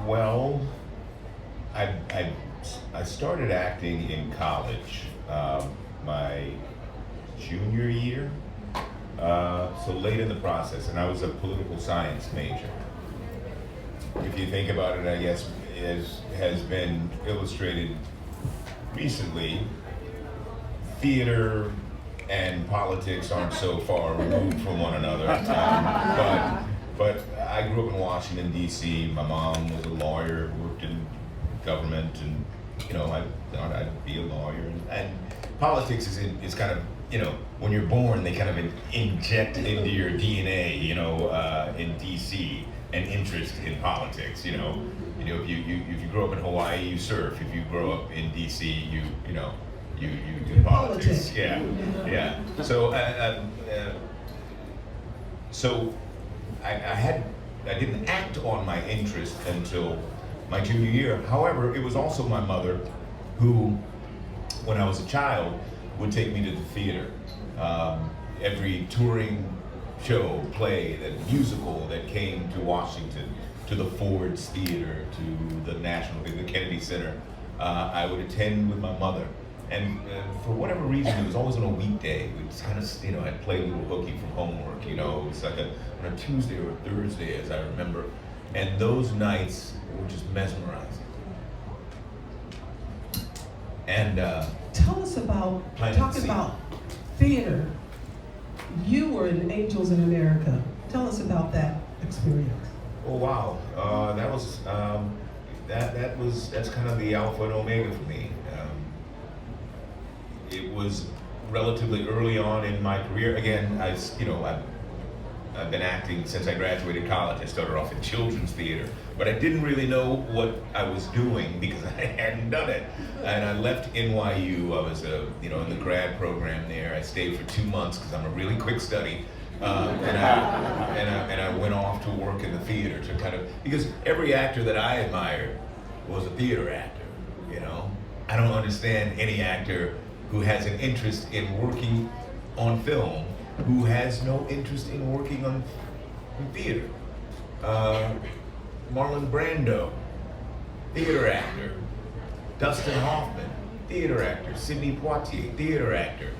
Well, I, I started acting in college, my junior year, so late in the process, and I was a political science major. If you think about it, I guess as has been illustrated recently, theater and politics aren't so far removed from one another. But I grew up in Washington, D.C. My mom was a lawyer, worked in government, and I thought I'd be a lawyer. And politics is kind of, when you're born, they kind of inject into your DNA, in D.C. an interest in politics. If you grow up in Hawaii, you surf. If you grow up in D.C., you do politics. Yeah, yeah. So I didn't act on my interest until my junior year. However, it was also my mother who, when I was a child, would take me to the theater. Every touring show, play, that musical that came to Washington, to the Ford's Theater, to the National Theater, the Kennedy Center, I would attend with my mother. And for whatever reason, it was always on a weekday. We just kind of, I'd play a little hooky from homework, it was like on a Tuesday or a Thursday, as I remember. And those nights were just mesmerizing. And tell us about, talking about theater, you were in Angels in America. Tell us about that experience. Oh wow, that's kind of the alpha and omega for me. It was relatively early on in my career. Again, I've been acting since I graduated college. I started off in children's theater, but I didn't really know what I was doing because I hadn't done it. And I left NYU. I was, in the grad program there. I stayed for 2 months because I'm a really quick study. And I went off to work in the theater to because every actor that I admired was a theater actor. I don't understand any actor who has an interest in working on film who has no interest in working on theater. Marlon Brando, theater actor. Dustin Hoffman, theater actor. Sidney Poitier, theater actor.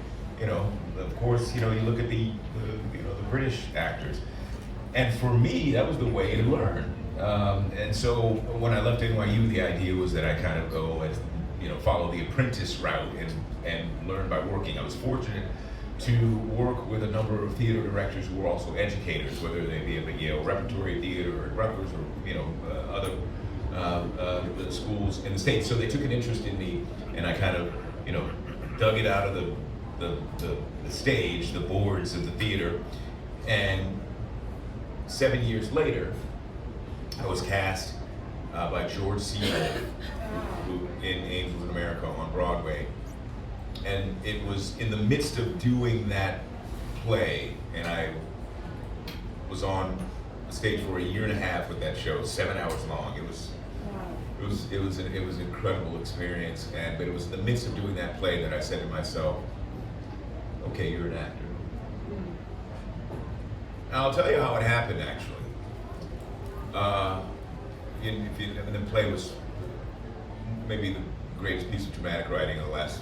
Of course, you look at the British actors. And for me, that was the way to learn. And so when I left NYU, the idea was that I kind of go as, follow the apprentice route and learn by working. I was fortunate to work with a number of theater directors who were also educators, whether they be at the Yale Repertory Theater or at Rutgers or other schools in the States. So they took an interest in me, and I kind of dug it out of the stage, the boards of the theater, and 7 years later, I was cast by George C. who in Angels in America on Broadway. And it was in the midst of doing that play, and I was on the stage for a year and a half with that show, 7 hours long. It was an incredible experience, but it was in the midst of doing that play that I said to myself, okay, you're an actor. And I'll tell you how it happened, actually. The play was maybe the greatest piece of dramatic writing of the last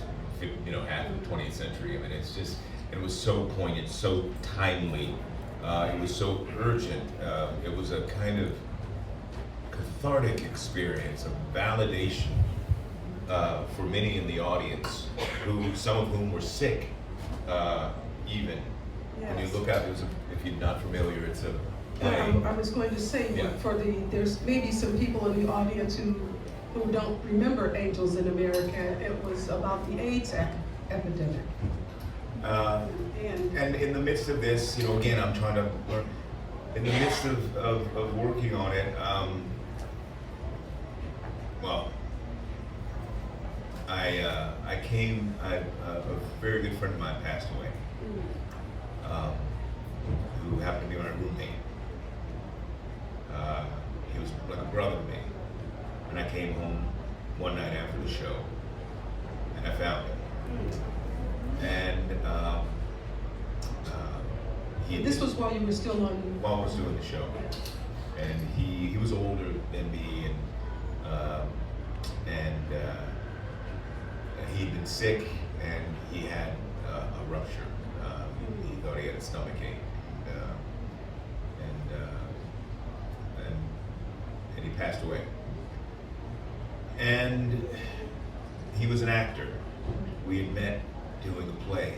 half of the 20th century. I mean, it was so poignant, so timely. It was so urgent. It was a kind of cathartic experience, a validation for many in the audience, some of whom were sick, even. Yes. When you look out, if you're not familiar, it's a play. I was going to say, yeah. There's maybe some people in the audience who don't remember Angels in America. It was about the AIDS epidemic. And in the midst of this, again, I'm trying to learn. In the midst of working on it, a very good friend of mine passed away, who happened to be my roommate. He was like a brother to me. And I came home one night after the show, and I found him. And this was while you were still on. While I was doing the show, and he was older than me, and been sick, and he had a rupture. He thought he had a stomach ache, and he passed away. And he was an actor. We had met doing a play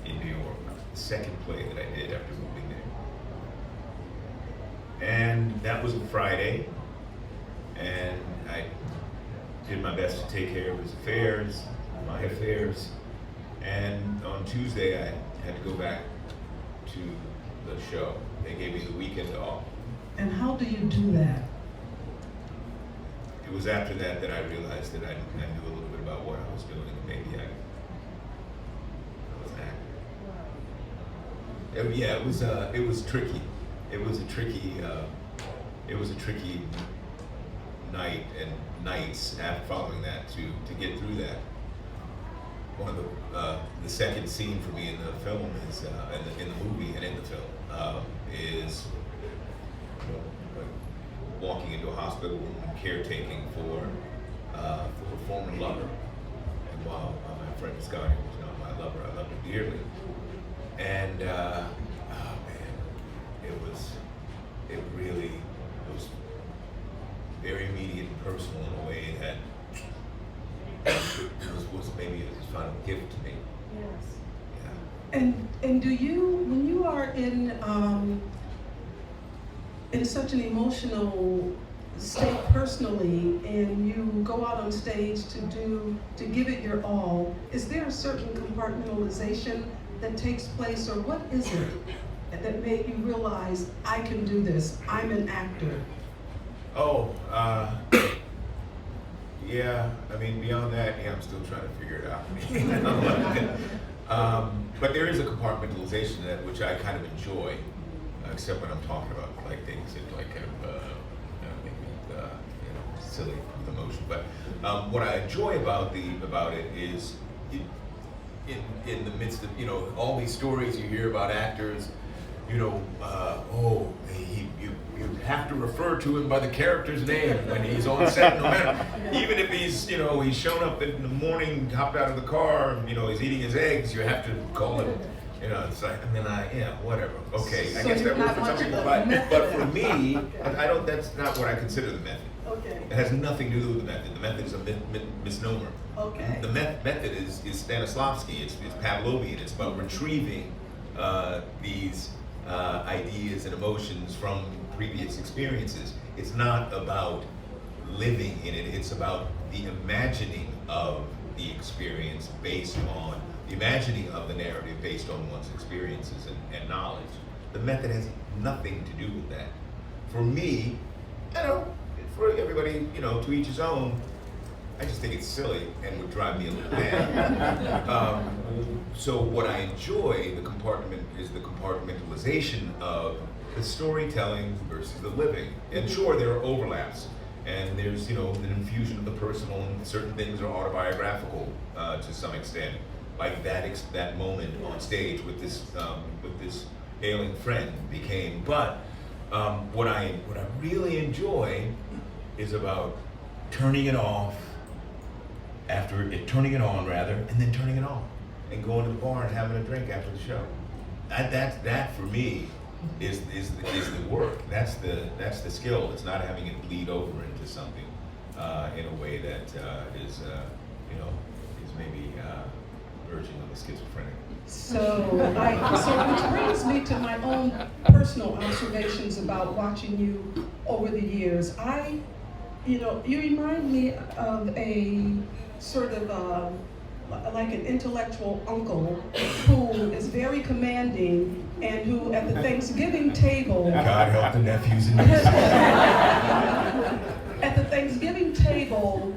in New York, the second play that I did after moving there. And that was a Friday, and I did my best to take care of his affairs, my affairs, and on Tuesday I had to go back to the show. They gave me the weekend off. And how do you do that? It was after that that I realized that I knew a little bit about what I was doing, and maybe I was an actor. Yeah, it was tricky. It was a tricky night and nights after following that to get through that. One of the second scene for me in the film is in the movie and in the film is walking into a hospital room and caretaking for a former lover. And while my friend Scotty was not my lover, I loved him dearly. And oh man, it was very immediate and personal in a way that was maybe his final gift to me. Yes. Yeah. And do you, when you are in such an emotional state personally, and you go out on stage to give it your all, is there a certain compartmentalization that takes place, or what is it that made you realize, I can do this, I'm an actor? Oh, yeah, I mean, beyond that, yeah, I'm still trying to figure it out. But there is a compartmentalization that which I kind of enjoy, except when I'm talking about like things that like kind of make me silly with emotion. But what I enjoy about it is in the midst of all these stories you hear about actors, you have to refer to him by the character's name when he's on set, no matter, even if he's shown up in the morning, hopped out of the car, he's eating his eggs, you have to call him. It's like, whatever. Okay, I guess that works for some people, but for me, I don't. That's not what I consider the method. Okay. It has nothing to do with the method. The method is a misnomer. Okay. The method is Stanislavski. It's Pavlovian. It's about retrieving these ideas and emotions from previous experiences. It's not about living in it. It's about the imagining of the experience based on the imagining of the narrative based on one's experiences and knowledge. The method has nothing to do with that. For me, for everybody, to each his own. I just think it's silly and would drive me a little mad. So what I enjoy, the compartmentalization of the storytelling versus the living. And sure, there are overlaps, and there's an infusion of the personal, and certain things are autobiographical to some extent, like that moment on stage with this ailing friend became. But what I really enjoy is about turning it off. Turning it on rather, and then turning it off, and going to the bar and having a drink after the show. That for me is the work. That's the skill. It's not having it bleed over into something in a way that is maybe verging on the schizophrenic. So which brings me to my own personal observations about watching you over the years. You remind me of a sort of like an intellectual uncle who is very commanding and who at the Thanksgiving table... God help the nephews and nieces. At the Thanksgiving table,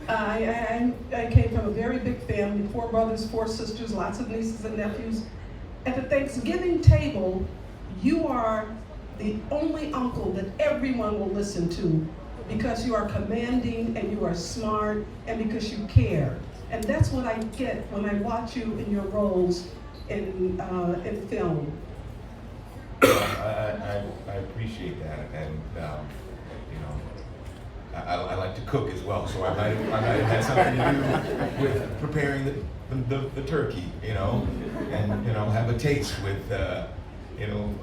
I came from a very big family, 4 brothers, 4 sisters, lots of nieces and nephews. At the Thanksgiving table, you are the only uncle that everyone will listen to, because you are commanding and you are smart and because you care. And that's what I get when I watch you in your roles in film. I appreciate that, and I like to cook as well, so I might have had something to do with preparing the turkey, you know, and, you know, have a taste with, you know,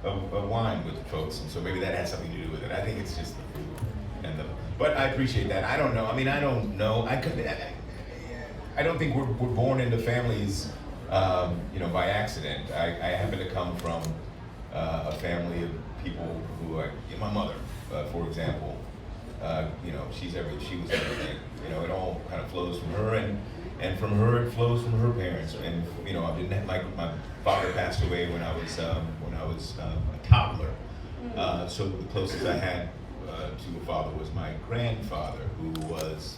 of wine with folks, and so maybe that has something to do with it. I think it's just the food and but I appreciate that. I don't know. I mean, I don't know. I don't think we're born into families, you know, by accident. I happen to come from a family of people who are, my mother, for example, you know, she was everything. You know, it all kind of flows from her, and from her it flows from her parents. And you know, I didn't have my father passed away when I was a toddler. So the closest I had to a father was my grandfather, who was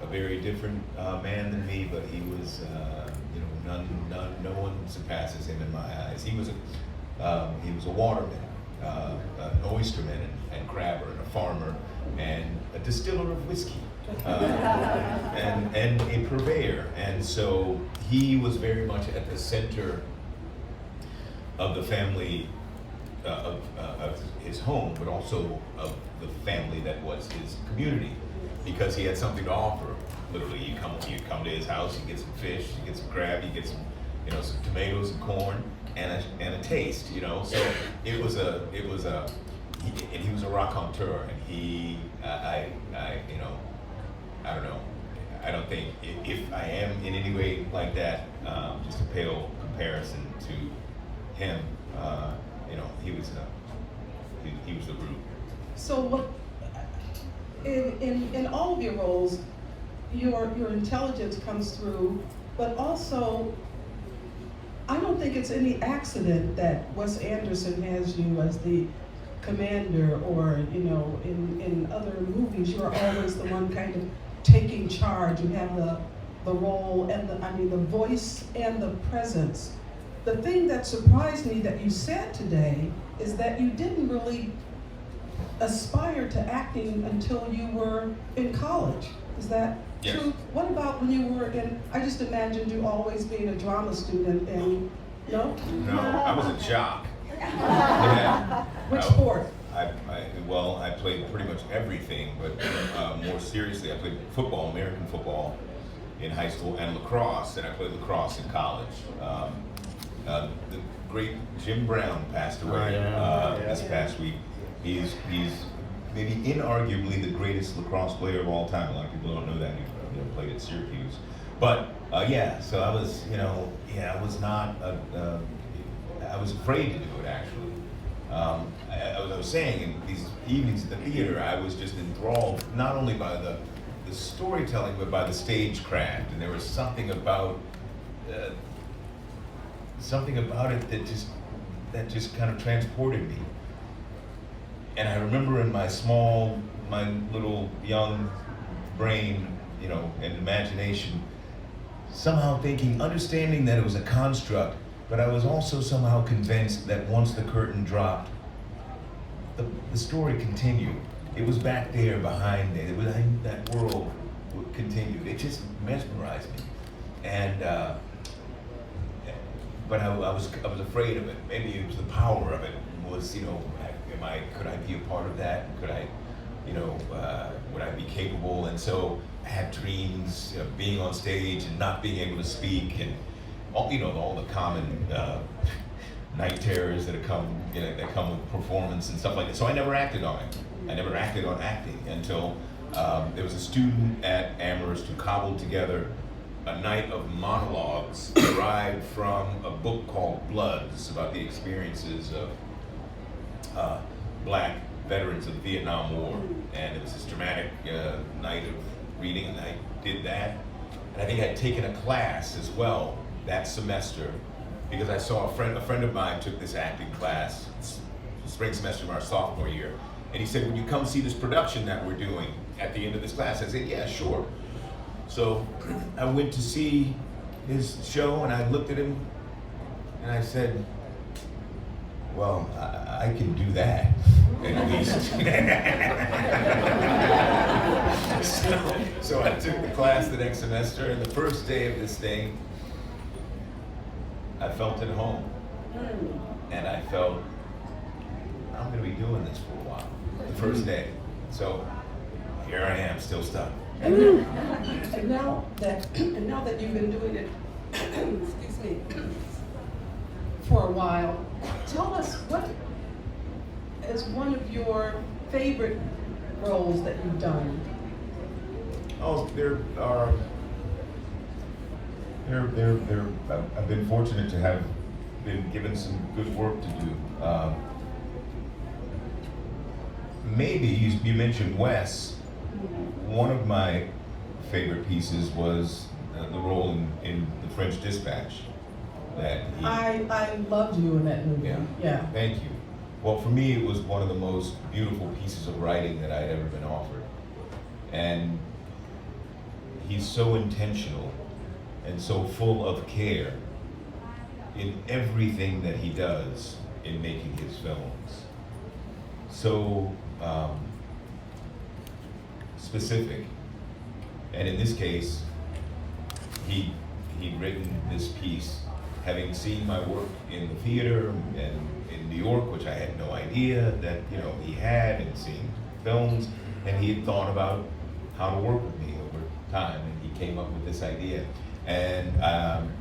a very different man than me, but he was you know, no one surpasses him in my eyes. He was a waterman, an oysterman and crabber, and a farmer, and a distiller of whiskey, and a purveyor. And so he was very much at the center of the family, of his home, but also of the family that was his community, because he had something to offer. Literally, you'd come to his house, you get some fish, you get some crab, you get some, you know, some tomatoes and corn, and a taste, you know. So he was a raconteur, and he, you know, I don't know. I don't think if I am in any way like that, just a pale comparison to him. You know, he was the root. So what, in all of your roles, your intelligence comes through, but also, I don't think it's any accident that Wes Anderson has you as the commander, or, you know, in other movies, you're always the one kind of taking charge. You have the role and the voice and the presence. The thing that surprised me that you said today is that you didn't really aspire to acting until you were in college. Is that Yes. true? What about when you were in, I just imagined you always being a drama student, and no? No, I was a jock. Yeah. Which sport? Well, I played pretty much everything, but more seriously, I played football, American football, in high school, and lacrosse, and I played lacrosse in college. The great Jim Brown passed away this past week. He's maybe inarguably the greatest lacrosse player of all time. A lot of people don't know that. He played at Syracuse. But yeah, so I was, you know, I was not, I was afraid to do it, actually. I was saying, in these evenings at the theater, I was just enthralled not only by the storytelling, but by the stagecraft. And there was something about it that just kind of transported me. And I remember in my little young brain, you know, and imagination, somehow understanding that it was a construct, but I was also somehow convinced that once the curtain dropped, the story continued. It was back there behind it. That world continued. It just mesmerized me. And but I was afraid of it. Maybe it was the power of it. Was, you know, could I be a part of that? Could I, you know, would I be capable? And so I had dreams of being on stage and not being able to speak, and all, you know, all the common night terrors that come with performance and stuff like that. So I never acted on it. I never acted on acting until there was a student at Amherst who cobbled together a night of monologues derived from a book called Bloods, about the experiences of black veterans of the Vietnam War. And it was this dramatic night of reading, and I did that. And I think I'd taken a class as well that semester, because I saw a friend of mine took this acting class, spring semester of our sophomore year. And he said, "Would you come see this production that we're doing at the end of this class?" I said, "Yeah, sure." So I went to see his show, and I looked at him and I said, "Well, I can do that, at least." So I took the class the next semester, and the first day of this thing, I felt at home. And I felt, I'm gonna be doing this for a while. The first day. So here I am, still stuck. And now that you've been doing it, excuse me, for a while, tell us what is one of your favorite roles that you've done? Oh, I've been fortunate to have been given some good work to do. Maybe you mentioned Wes. One of my favorite pieces was the role in The French Dispatch. I loved you in that movie. Yeah. Thank you. Well, for me, it was one of the most beautiful pieces of writing that I had ever been offered. And he's so intentional and so full of care in everything that he does in making his films. So specific. And in this case, he'd written this piece having seen my work in the theater and in New York, which I had no idea that he had, and seen films, and he had thought about how to work with me over time, and he came up with this idea. And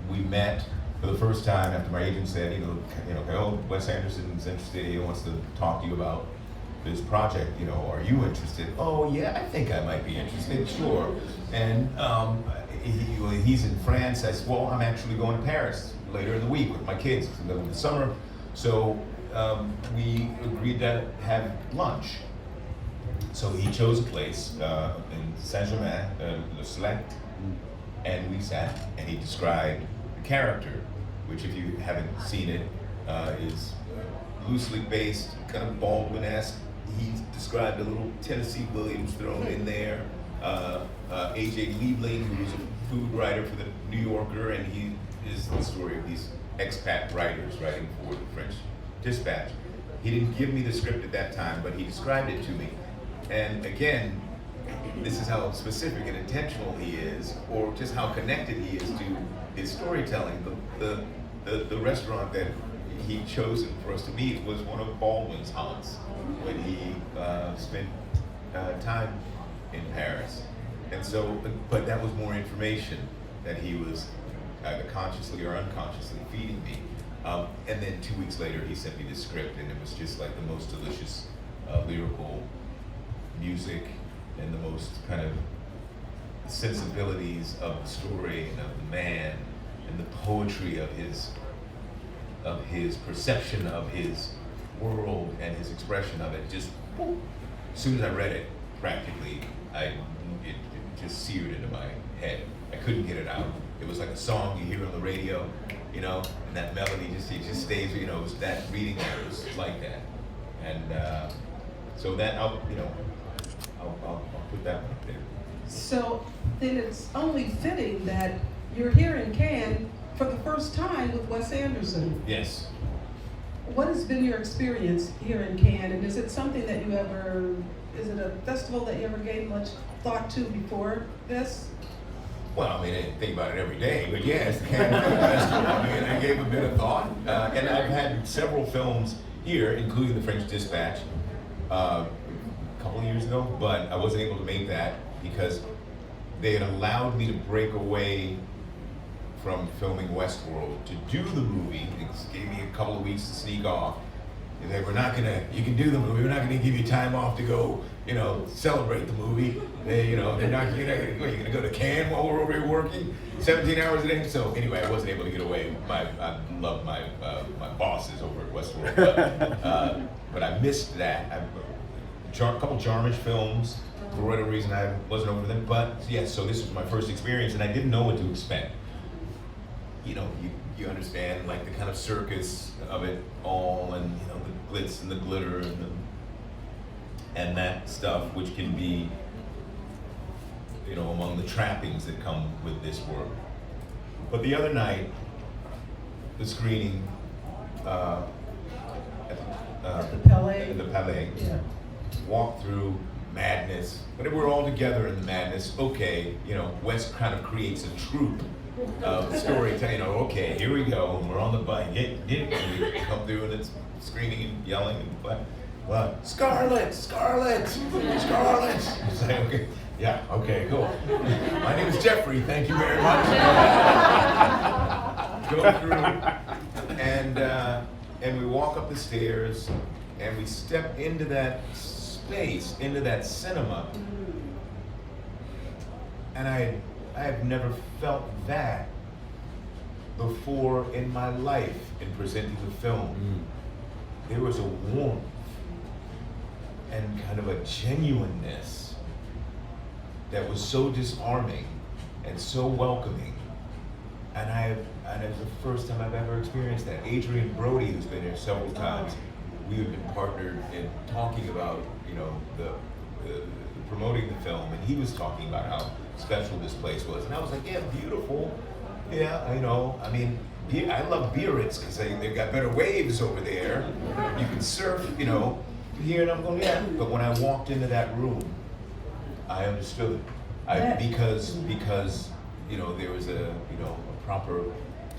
we met for the first time after my agent said, oh, Wes Anderson's interested, he wants to talk to you about this project, are you interested? Oh yeah, I think I might be interested, sure. And he's in France. I said, well, I'm actually going to Paris later in the week with my kids. It's the middle of the summer. So we agreed to have lunch. So he chose a place in Saint-Germain, Le Select, and we sat, and he described the character, which if you haven't seen it, is loosely based, kind of Baldwin-esque. He described a little Tennessee Williams thrown in there. A.J. Liebling, who was a food writer for the New Yorker, and he is the story of these expat writers writing for the French Dispatch. He didn't give me the script at that time, but he described it to me. And again, this is how specific and intentional he is, or just how connected he is to his storytelling. The restaurant that he chosen for us to meet was one of Baldwin's haunts when he spent time in Paris. And so, but that was more information that he was either consciously or unconsciously feeding me. And then 2 weeks later, he sent me the script, and it was just like the most delicious lyrical music and the most kind of sensibilities of the story and of the man and the poetry of his perception of his world and his expression of it. Just as soon as I read it, practically, it just seared into my head. I couldn't get it out. It was like a song you hear on the radio, and that melody just stays. It was that reading there was like that, and so that I'll put that one up there. So then it's only fitting that you're here in Cannes for the first time with Wes Anderson. Yes. What has been your experience here in Cannes, and is it something that is it a festival that you ever gave much thought to before this? Well, I didn't think about it every day, but yes, Cannes Film Festival. I gave a bit of thought, and I've had several films here, including The French Dispatch, a couple of years ago, but I wasn't able to make that because they had allowed me to break away from filming Westworld to do the movie. It gave me a couple of weeks to sneak off. And they were not gonna, you can do the movie, we're not gonna give you time off to go, celebrate the movie. You're gonna go to Cannes while we're over here working 17 hours a day. So anyway, I wasn't able to get away. I love my bosses over at Westworld, but I missed that. A couple Jarmusch films, for whatever reason I wasn't over them. But yes, so this was my first experience, and I didn't know what to expect. You understand, like the kind of circus of it all, and the glitz and the glitter and that stuff, which can be, among the trappings that come with this work. But the other night, the screening at the Palais. At the Palais. Yeah. Walked through madness. But we're all together in the madness. Okay, Wes kind of creates a troupe of storytelling. Okay, here we go. We're on the bike. Get we come through, and it's screaming and yelling, What? Scarlett, Scarlett, Scarlett. It's like, okay, yeah, okay, cool. My name is Jeffrey, thank you very much. Go through, and we walk up the stairs, and we step into that space, into that cinema. And I have never felt that before in my life in presenting the film. There was a warmth and kind of a genuineness that was so disarming and so welcoming. And it was the first time I've ever experienced that. Adrian Brody, who's been here several times, we have been partnered in talking about, the promoting the film, and he was talking about how special this place was. And I was like, yeah, beautiful. Yeah, I mean, I love Biarritz because they've got better waves over there. You can surf, here, and I'm going, yeah. But when I walked into that room, I understood. Because there was a proper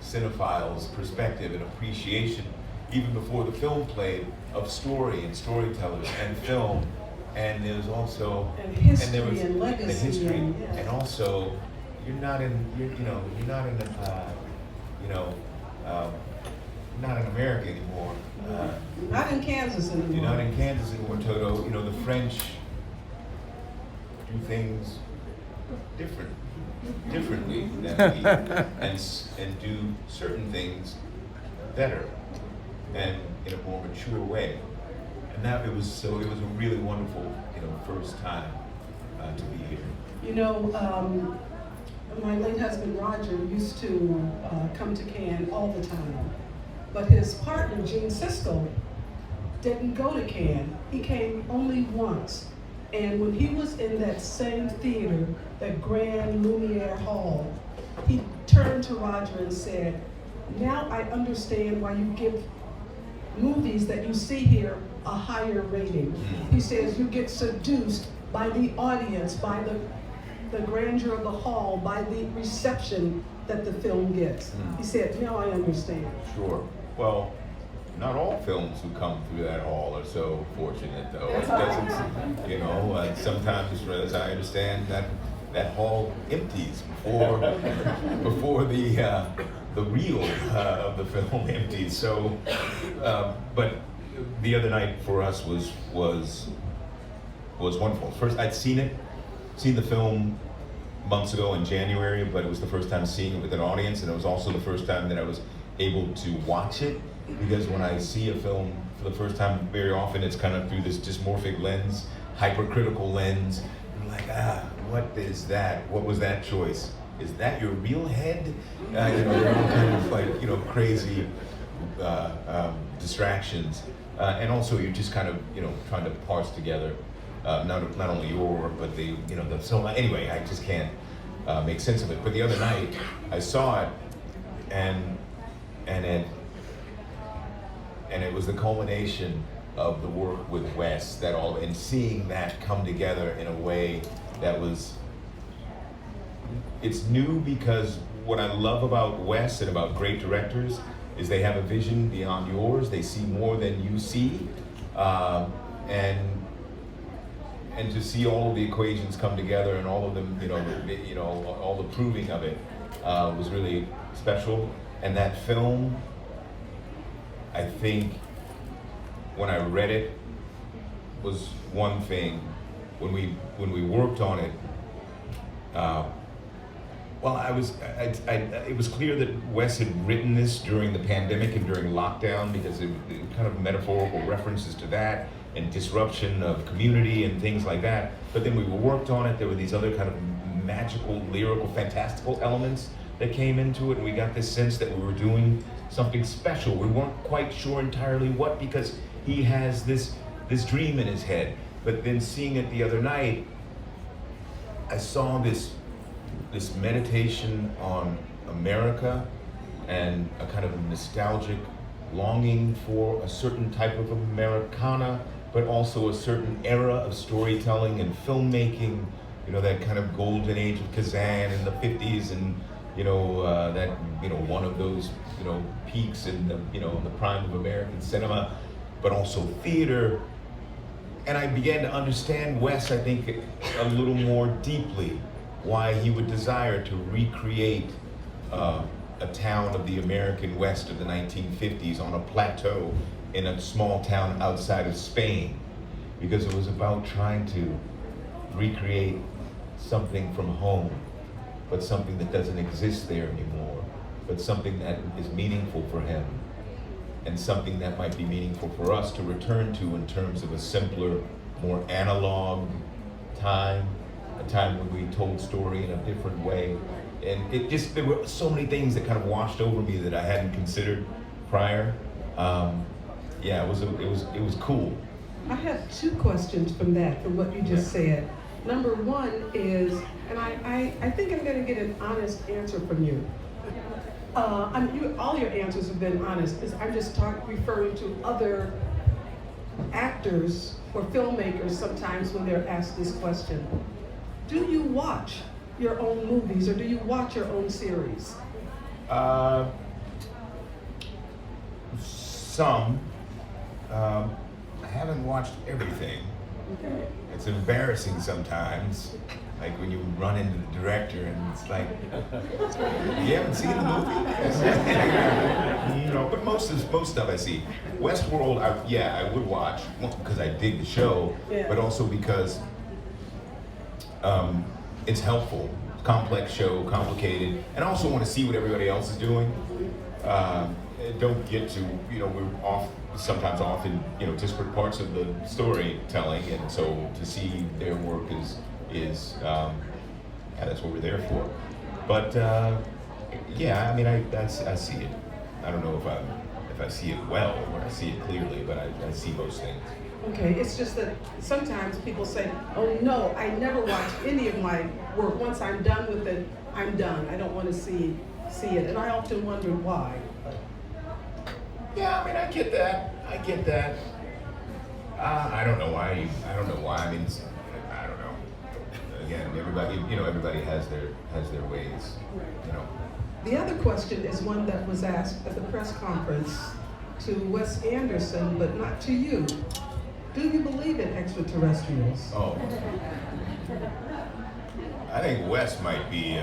cinephile's perspective and appreciation, even before the film played, of story and storytellers and film. And there was also history and legacy, the history, and also you're not in America anymore. Not in Kansas anymore. You're not in Kansas anymore, Toto. The French do things differently than we, and do certain things better and in a more mature way. And it was a really wonderful, first time to be here. My late husband Roger used to come to Cannes all the time, but his partner Gene Siskel didn't go to Cannes. He came only once, and when he was in that same theater, that Grand Lumiere Hall, he turned to Roger and said, "Now I understand why you give movies that you see here a higher rating." He says you get seduced by the audience, by the grandeur of the hall, by the reception that the film gets. He said, "Now I understand." Sure. Well, not all films who come through that hall are so fortunate, though. It doesn't, sometimes, as I understand, that hall empties before the reel of the film empties. So, but the other night for us was wonderful. First, I'd seen the film months ago in January, but it was the first time seeing it with an audience, and it was also the first time that I was able to watch it, because when I see a film for the first time, very often it's kind of through this dysmorphic lens, hypercritical lens. I'm like, what is that? What was that choice? Is that your real head? They're all kind of like, crazy distractions. And also you're just kind of, trying to parse together not only your work, but the so anyway, I just can't make sense of it. But the other night I saw it, and it was the culmination of the work with Wes, and seeing that come together in a way that was, it's new, because what I love about Wes and about great directors is they have a vision beyond yours. They see more than you see, and to see all of the equations come together and all of them, all the proving of it was really special. And that film, I think, when I read it, was one thing. When we worked on it, it was clear that Wes had written this during the pandemic and during lockdown, because it kind of metaphorical references to that and disruption of community and things like that. But then we worked on it, there were these other kind of magical, lyrical, fantastical elements that came into it, and we got this sense that we were doing something special. We weren't quite sure entirely what, because he has this dream in his head. But then seeing it the other night, I saw this meditation on America and a kind of nostalgic longing for a certain type of Americana, but also a certain era of storytelling and filmmaking, that kind of golden age of Kazan in the 50s, and one of those peaks in the the prime of American cinema, but also theater, and I began to understand Wes, I think, a little more deeply, why he would desire to recreate a town of the American West of the 1950s on a plateau in a small town outside of Spain, because it was about trying to recreate something from home, but something that doesn't exist there anymore, but something that is meaningful for him, and something that might be meaningful for us to return to in terms of a simpler, more analog time, a time when we told story in a different way. And it just, there were so many things that kind of washed over me that I hadn't considered prior. Yeah, it was cool. I have two questions from that, from what you just said. Number one is, and I think I'm going to get an honest answer from you. All your answers have been honest. I'm just referring to other actors or filmmakers sometimes when they're asked this question. Do you watch your own movies, or do you watch your own series? Some. I haven't watched everything. Okay. It's embarrassing sometimes, like when you run into the director and it's like, you haven't seen the movie? You know, but most stuff I see. Westworld, I would watch, because I dig the show, but also because it's helpful. Complex show, complicated, and I also want to see what everybody else is doing. Don't get to, we're sometimes off in, disparate parts of the storytelling, and so to see their work is that's what we're there for. But yeah, I mean, I see it. I don't know if I see it well or I see it clearly, but I see most things. Okay, it's just that sometimes people say, oh no, I never watch any of my work. Once I'm done with it, I'm done. I don't want to see it. And I often wonder why. Yeah, I mean, I get that. I don't know why. I mean, I don't know. Again, everybody has their ways. The other question is one that was asked at the press conference to Wes Anderson, but not to you. Do you believe in extraterrestrials? Oh. I think Wes might be